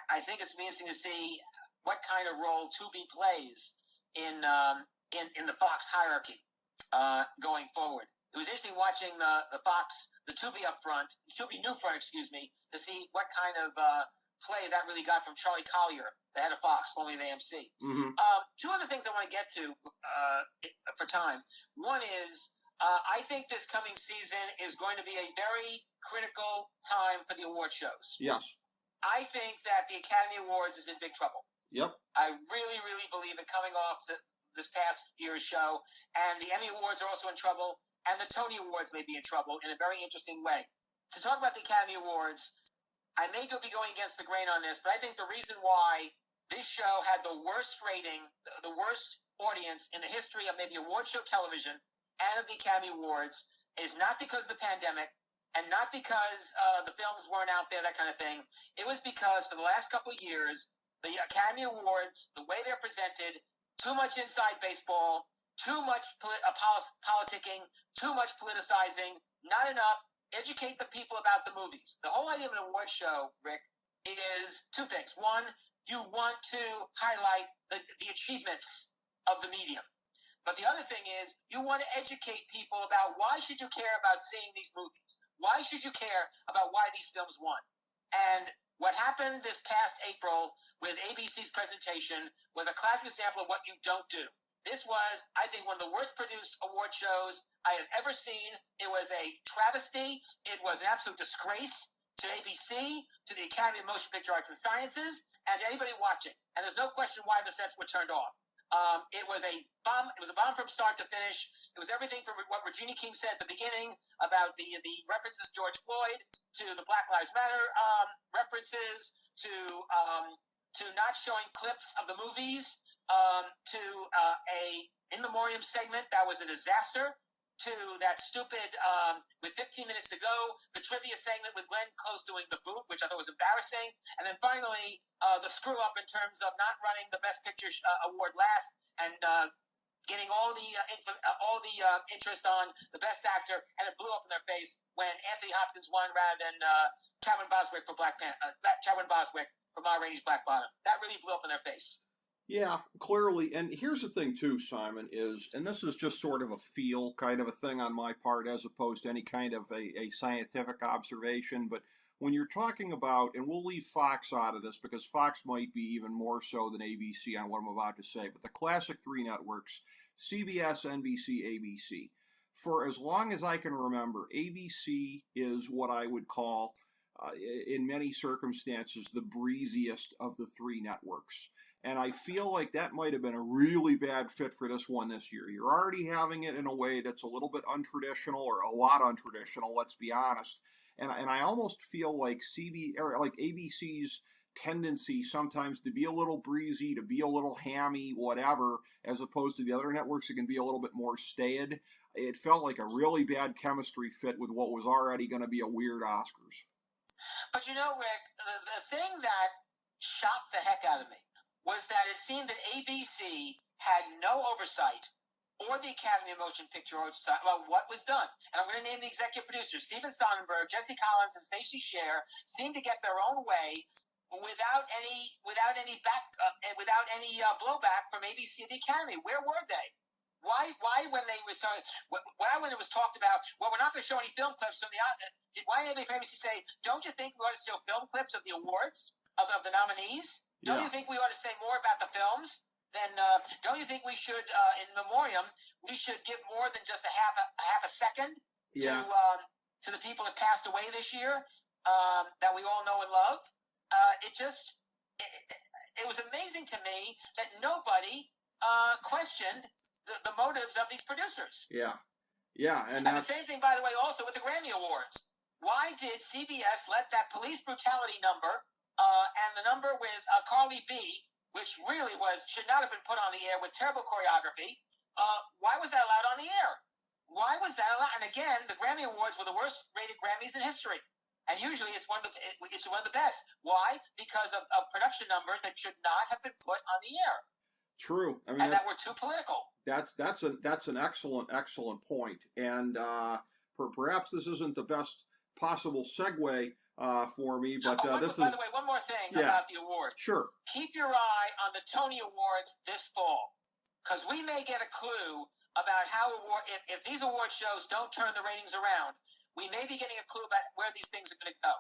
I think it's interesting to see what kind of role Tubi plays in the Fox hierarchy going forward. It was interesting watching the Tubi Newfront, to see what kind of play that really got from Charlie Collier, the head of Fox, formerly of AMC. Two other things I want to get to for time. One is I think this coming season is going to be a very critical time for the award shows. Yes. I think that the Academy Awards is in big trouble. Yep. I really, really believe that coming off this past year's show, and the Emmy Awards are also in trouble, and the Tony Awards may be in trouble in a very interesting way. To talk about the Academy Awards, I may be going against the grain on this, but I think the reason why this show had the worst rating, the worst audience in the history of maybe award show television and of the Academy Awards is not because of the pandemic, and not because the films weren't out there, that kind of thing. It was because for the last couple of years, the Academy Awards, the way they're presented, too much inside baseball, too much politicking, too much politicizing, not enough. Educate the people about the movies. The whole idea of an award show, Rick, is two things. One, you want to highlight the achievements of the medium. But the other thing is, you want to educate people about why should you care about seeing these movies? Why should you care about why these films won? And what happened this past April with ABC's presentation was a classic example of what you don't do. This was, I think, one of the worst produced award shows I have ever seen. It was a travesty. It was an absolute disgrace to ABC, to the Academy of Motion Picture Arts and Sciences, and to anybody watching. And there's no question why the sets were turned off. It was a bomb. It was a bomb from start to finish. It was everything from what Regina King said at the beginning about the references to George Floyd, to the Black Lives Matter references, to not showing clips of the movies, to a in memoriam segment that was a disaster, to that stupid with 15 minutes to go, the trivia segment with Glenn Close doing the boot, which I thought was embarrassing, and then finally the screw up in terms of not running the Best Picture award last and getting all the interest on the Best Actor, and it blew up in their face when Anthony Hopkins won rather than Chadwick Boswick for Chadwick Boswick for Ma Rainey's Black Bottom. That really blew up in their face. Yeah, clearly. And here's the thing, too, Simon, and this is just sort of a feel kind of a thing on my part as opposed to any kind of a scientific observation. But when you're talking about, and we'll leave Fox out of this because Fox might be even more so than ABC on what I'm about to say, but the classic three networks CBS, NBC, ABC. For as long as I can remember, ABC is what I would call, in many circumstances, the breeziest of the three networks. And I feel like that might have been a really bad fit for this one this year. You're already having it in a way that's a little bit untraditional, or a lot untraditional, let's be honest. And I almost feel like ABC's tendency sometimes to be a little breezy, to be a little hammy, whatever, as opposed to the other networks that can be a little bit more staid. It felt like a really bad chemistry fit with what was already going to be a weird Oscars. But you know, Rick, the thing that shocked the heck out of me was that it seemed that ABC had no oversight, or the Academy of Motion Picture oversight, about what was done. And I'm going to name the executive producers: Steven Sonnenberg, Jesse Collins, and Stacey Scher seemed to get their own way without any blowback from ABC and the Academy. Where were they? Why when they were when it was talked about, well, we're not going to show any film clips from the, why did ABC say, don't you think we ought to show film clips of the awards, of the nominees? Don't you think we ought to say more about the films? Then don't you think we should, in memoriam, we should give more than just a half a second to the people that passed away this year, that we all know and love? It was amazing to me that nobody questioned the motives of these producers. Yeah. And the same thing, by the way, also with the Grammy Awards. Why did CBS let that police brutality number and the number with Carly B, which really should not have been put on the air, with terrible choreography, why was that allowed on the air? Why was that allowed? And again, the Grammy Awards were the worst rated Grammys in history. And usually it's one of the best. Why? Because of production numbers that should not have been put on the air. True. I mean, and that were too political. That's an excellent point. And perhaps this isn't the best possible segue for me, but by the way, one more thing about the awards. Sure. Keep your eye on the Tony Awards this fall, because we may get a clue about how if these award shows don't turn the ratings around, we may be getting a clue about where these things are going to go.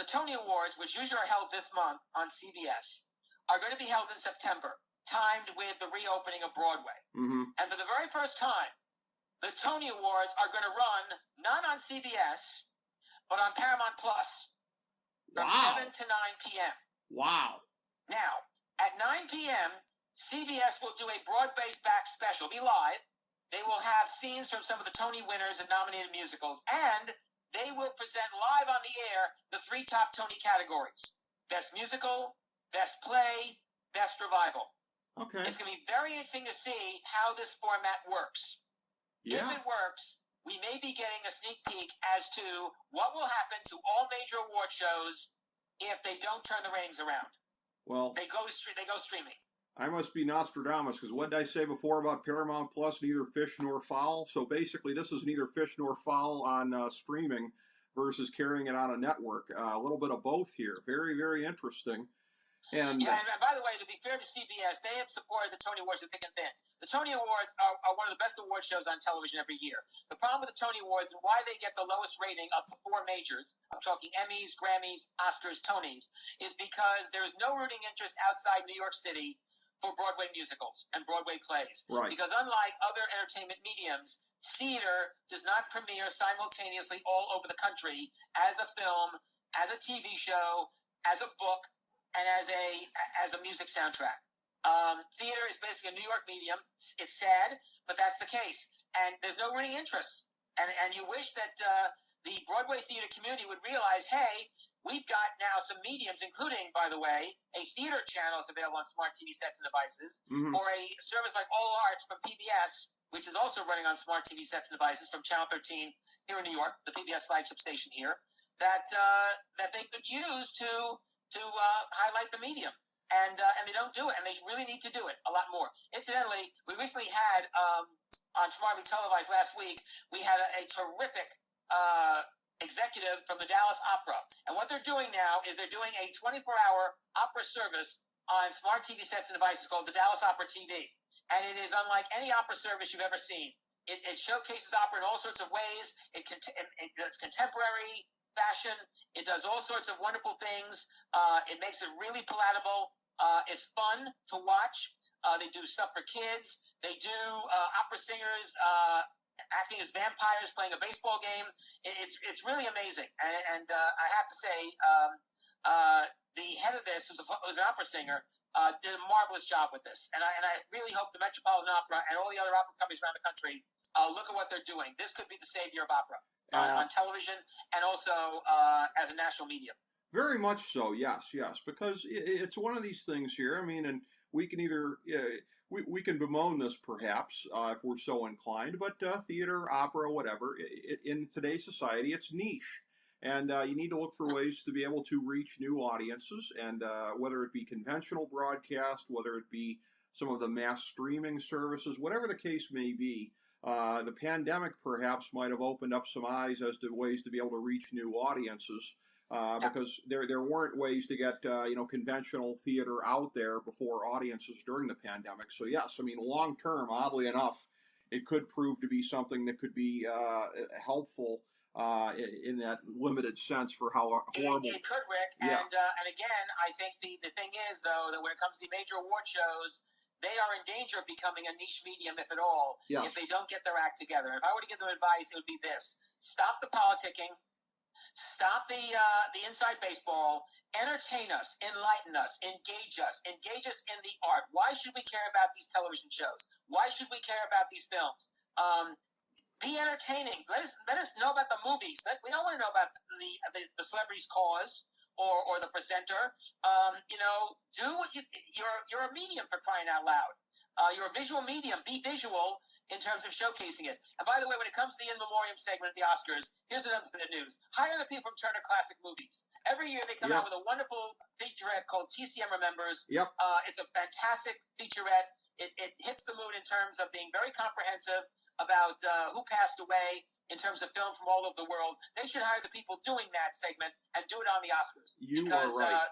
The Tony Awards, which usually are held this month on CBS, are going to be held in September, timed with the reopening of Broadway. Mm-hmm. And for the very first time, the Tony Awards are going to run not on CBS, but on Paramount Plus from 7 to 9 p.m. Wow. Now, at 9 p.m., CBS will do a broad-based back special, be live. They will have scenes from some of the Tony winners and nominated musicals, and they will present live on the air the three top Tony categories: Best Musical, Best Play, Best Revival. Okay. It's going to be very interesting to see how this format works. Yeah. If it works, we may be getting a sneak peek as to what will happen to all major award shows if they don't turn the ratings around. Well, they go streaming. I must be Nostradamus, because what did I say before about Paramount Plus? Neither fish nor fowl. So basically, this is neither fish nor fowl on streaming versus carrying it on a network. A little bit of both here. Very, very interesting. And by the way, to be fair to CBS, they have supported the Tony Awards with thick and thin. The Tony Awards are one of the best award shows on television every year. The problem with the Tony Awards and why they get the lowest rating of the four majors, I'm talking Emmys, Grammys, Oscars, Tonys, is because there is no rooting interest outside New York City for Broadway musicals and Broadway plays. Right. Because unlike other entertainment mediums, theater does not premiere simultaneously all over the country as a film, as a TV show, as a book, and as a music soundtrack. Theater is basically a New York medium. It's sad, but that's the case. And there's no rooting interest. And you wish that the Broadway theater community would realize, hey, we've got now some mediums, including, by the way, a theater channel is available on smart TV sets and devices, or a service like All Arts from PBS, which is also running on smart TV sets and devices from Channel 13 here in New York, the PBS flagship station here, that they could use to highlight the medium. And they don't do it, and they really need to do it a lot more. Incidentally, we recently had, on Smartly Televised last week, we had a terrific executive from the Dallas Opera. And what they're doing now is they're doing a 24-hour opera service on smart TV sets and devices called the Dallas Opera TV. And it is unlike any opera service you've ever seen. It showcases opera in all sorts of ways. It does contemporary fashion. It does all sorts of wonderful things. It makes it really palatable. It's fun to watch. They do stuff for kids. They do opera singers acting as vampires, playing a baseball game. It's really amazing. And I have to say, the head of this, who's an opera singer, did a marvelous job with this. And I really hope the Metropolitan Opera and all the other opera companies around the country look at what they're doing. This could be the savior of opera on television and also as a national medium. Very much so, yes, because it's one of these things here. I mean, and we can either we can bemoan this perhaps if we're so inclined, but theater, opera, whatever, in today's society, it's niche. And you need to look for ways to be able to reach new audiences, and whether it be conventional broadcast, whether it be some of the mass streaming services, whatever the case may be, the pandemic perhaps might have opened up some eyes as to ways to be able to reach new audiences. Because there weren't ways to get conventional theater out there before audiences during the pandemic. So yes, I mean long term, oddly enough, it could prove to be something that could be helpful in that limited sense for how horrible it could, Rick. Yeah. And again, I think the thing is though that when it comes to the major award shows, they are in danger of becoming a niche medium, if at all, if they don't get their act together. If I were to give them advice, it would be this: stop the politicking. Stop the inside baseball. Entertain us, enlighten us, engage us in the art. Why should we care about these television shows? Why should we care about these films? Be entertaining. Let us know about the movies. We don't want to know about the celebrity's cause or the presenter. Do what you're a medium, for crying out loud. You're a visual medium. Be visual in terms of showcasing it. And by the way, when it comes to the in memoriam segment at the Oscars, here's another bit of news. Hire the people from Turner Classic Movies. Every year they come out with a wonderful featurette called TCM Remembers. It's a fantastic featurette. It hits the mood in terms of being very comprehensive about who passed away in terms of film from all over the world. They should hire the people doing that segment and do it on the Oscars. You are right.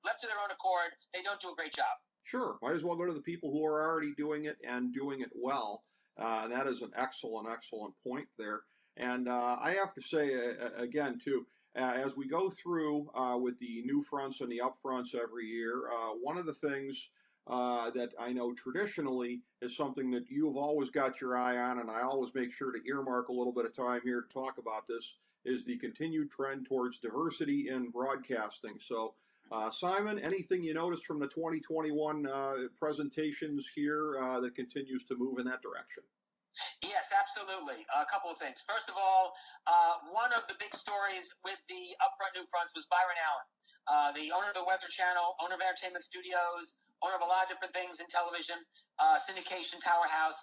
Left to their own accord, they don't do a great job. Sure. Might as well go to the people who are already doing it and doing it well. That is an excellent point there. And I have to say, again, too, as we go through with the Newfronts and the Upfronts every year, one of the things that I know traditionally is something that you've always got your eye on, and I always make sure to earmark a little bit of time here to talk about this, is the continued trend towards diversity in broadcasting. So, Simon, anything you noticed from the 2021 presentations here that continues to move in that direction? Yes, absolutely. A couple of things. First of all, one of the big stories with the Upfront Newfronts was Byron Allen, the owner of the Weather Channel, owner of Entertainment Studios, owner of a lot of different things in television, syndication powerhouse.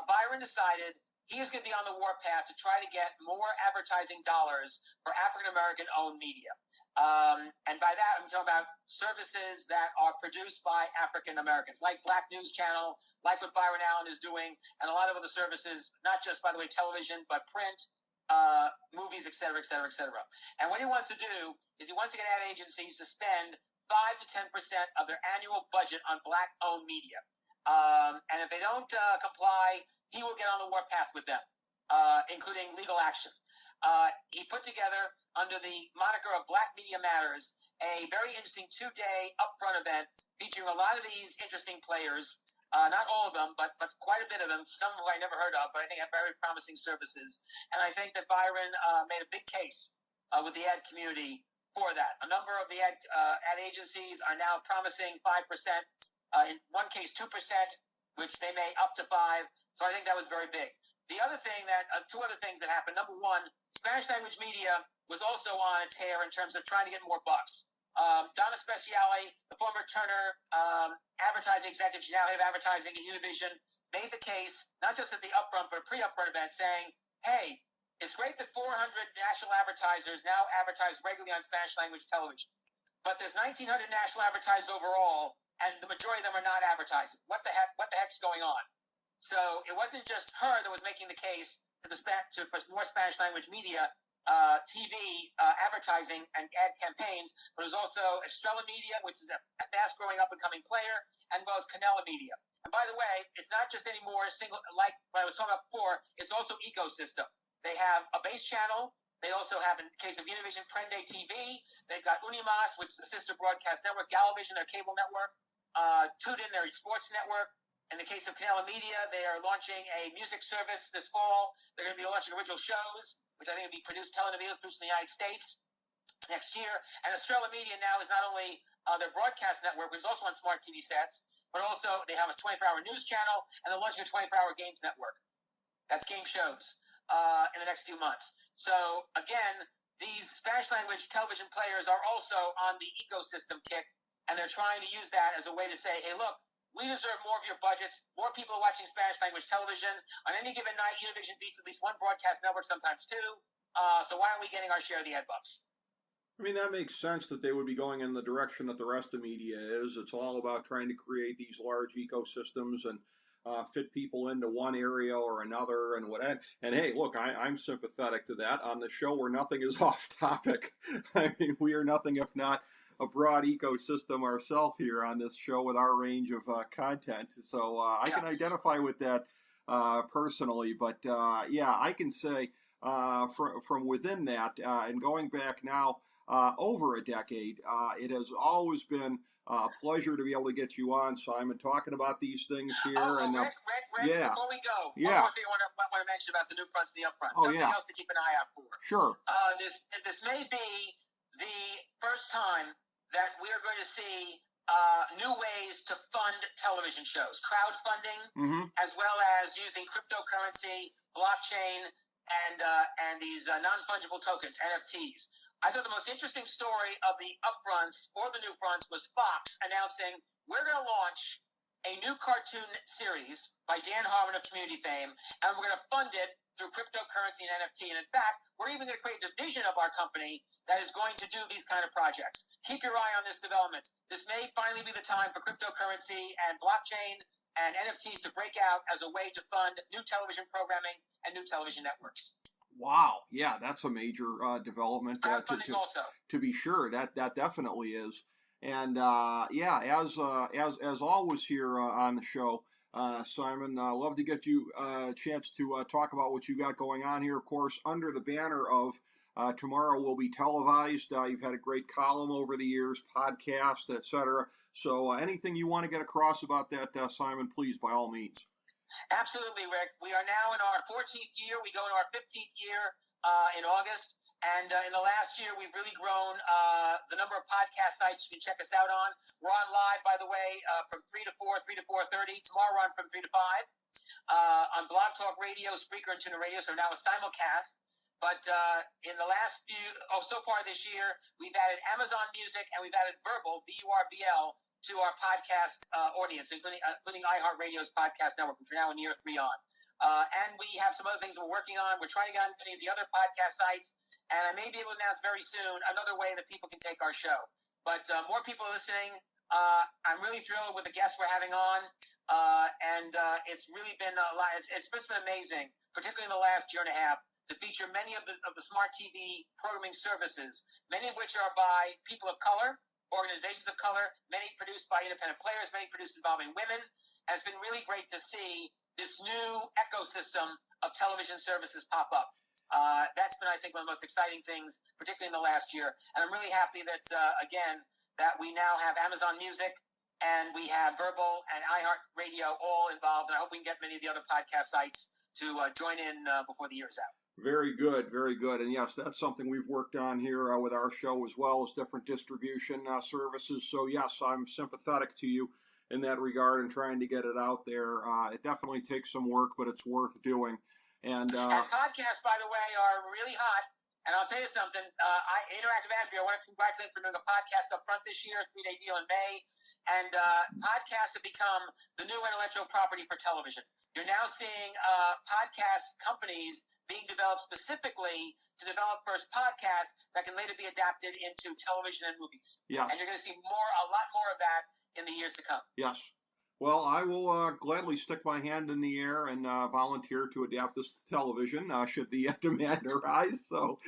Byron decided he is going to be on the warpath to try to get more advertising dollars for African-American owned media. And by that, I'm talking about services that are produced by African Americans, like Black News Channel, like what Byron Allen is doing, and a lot of other services, not just, by the way, television, but print, movies, et cetera, et cetera, et cetera. And what he wants to do is he wants to get ad agencies to spend 5 to 10% of their annual budget on Black-owned media. And if they don't comply, he will get on the warpath with them, including legal action. He put together, under the moniker of Black Media Matters, a very interesting 2-day upfront event featuring a lot of these interesting players, not all of them, but quite a bit of them, some who I never heard of, but I think have very promising services. And I think that Byron made a big case with the ad community for that. A number of the ad agencies are now promising 5%, in one case 2%, which they may up to 5%. So I think that was very big. The other thing two other things that happened. Number one, Spanish language media was also on a tear in terms of trying to get more bucks. Donna Speciale, the former Turner advertising executive, she's now head of advertising at Univision, made the case, not just at the upfront, but a pre-upfront event, saying, hey, it's great that 400 national advertisers now advertise regularly on Spanish language television. But there's 1,900 national advertisers overall, and the majority of them are not advertising. What the heck's going on? So it wasn't just her that was making the case for more Spanish language media, TV advertising and ad campaigns, but it was also Estrella Media, which is a fast growing up and coming player, as well as Canela Media. And by the way, it's not just anymore single, like what I was talking about before, it's also ecosystem. They have a base channel. They also have, in the case of Univision, Prende TV. They've got Unimas, which is a sister broadcast network, Galavision, their cable network. tuned in their sports network. In the case of Canela Media, they are launching a music service this fall. They're going to be launching original shows, which I think will be produced, telenovelas produced in the United States next year. And Estrella Media now is not only their broadcast network, which is also on smart TV sets, but also they have a 24-hour news channel, and they're launching a 24-hour games network. That's game shows in the next few months. So, again, these Spanish language television players are also on the ecosystem kick, and they're trying to use that as a way to say, hey, look, we deserve more of your budgets. More people are watching Spanish language television. On any given night, Univision beats at least one broadcast network, sometimes two. So why aren't we getting our share of the ad bucks? I mean, that makes sense that they would be going in the direction that the rest of media is. It's all about trying to create these large ecosystems and fit people into one area or another and what. And hey, look, I'm sympathetic to that. On the show where nothing is off topic, I mean, we are nothing if not a broad ecosystem ourselves here on this show with our range of content. So I can identify with that personally. But yeah, I can say from within that and going back now over a decade, it has always been a pleasure to be able to get you on, Simon, talking about these things here. Rick, yeah. Before we go, yeah. one more thing I want to mention about the new fronts and the upfronts. Something else to keep an eye out for. Sure. This may be the first time that we are going to see new ways to fund television shows, crowdfunding, as well as using cryptocurrency, blockchain, and these non-fungible tokens, NFTs. I thought the most interesting story of the upfronts or the new fronts was Fox announcing we're going to launch a new cartoon series by Dan Harmon of Community fame, and we're going to fund it through cryptocurrency and NFT. And in fact, we're even going to create a division of our company that is going to do these kind of projects. Keep your eye on this development. This may finally be the time for cryptocurrency and blockchain and NFTs to break out as a way to fund new television programming and new television networks. Wow, yeah, that's a major development. To be sure, that definitely is. And yeah, as always here on the show, Simon, love to get you a chance to talk about what you got going on here. Of course, under the banner of tomorrow will be televised. You've had a great column over the years, podcast, etc. So anything you want to get across about that, Simon, please, by all means. Absolutely, Rick. We are now in our 14th year. We go into our 15th year in August. And in the last year, we've really grown the number of podcast sites you can check us out on. We're on live, by the way, from 3 to 4, 3 to 4:30. Tomorrow we're on from 3 to 5. On Blog Talk Radio, Spreaker, and Tuner Radio, so now a simulcast. But in the last so far this year, we've added Amazon Music and we've added Verbal, VURBL, to our podcast audience, including iHeartRadio's podcast network, which we're now in year 3 on. And we have some other things we're working on. We're trying to get on many of the other podcast sites, and I may be able to announce very soon another way that people can take our show. But more people are listening. I'm really thrilled with the guests we're having on, and it's really been a lot. It's just been amazing, particularly in the last year and a half, to feature many of the smart TV programming services, many of which are by people of color, organizations of color, many produced by independent players, many produced involving women. And it's been really great to see this new ecosystem of television services pop up. That's been, I think, one of the most exciting things, particularly in the last year. And I'm really happy that, again, that we now have Amazon Music and we have Verbal and iHeartRadio all involved. And I hope we can get many of the other podcast sites to join in before the year is out. Very good, very good. And yes, that's something we've worked on here with our show, as well as different distribution services. So yes, I'm sympathetic to you in that regard and trying to get it out there. It definitely takes some work, but it's worth doing. And podcasts, by the way, are really hot. And I'll tell you something, Interactive Ad Bureau, I want to congratulate them for doing a podcast up front this year, 3-day deal in May. And podcasts have become the new intellectual property for television. You're now seeing podcast companies being developed specifically to develop first podcasts that can later be adapted into television and movies. Yes. And you're going to see a lot more of that in the years to come. Yes. Well, I will gladly stick my hand in the air and volunteer to adapt this to television should the demand arise. So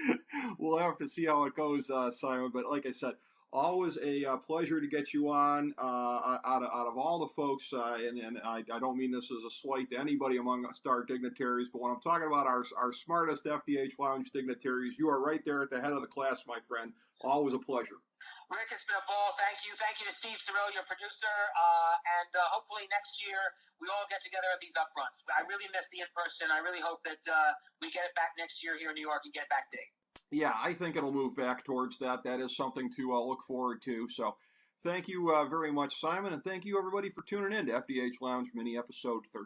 we'll have to see how it goes, Simon. But like I said, Always a pleasure to get you on. Out of all the folks, and I don't mean this as a slight to anybody among our dignitaries, but when I'm talking about our smartest FDH Lounge dignitaries, you are right there at the head of the class, my friend. Always a pleasure. Rick, it's been a ball. Thank you. Thank you to Steve Sorrell, your producer. And hopefully next year we all get together at these upfronts. I really miss the in-person. I really hope that we get it back next year here in New York and get back big. Yeah, I think it'll move back towards that. That is something to look forward to. So thank you very much, Simon, and thank you, everybody, for tuning in to FDH Lounge Mini Episode 13.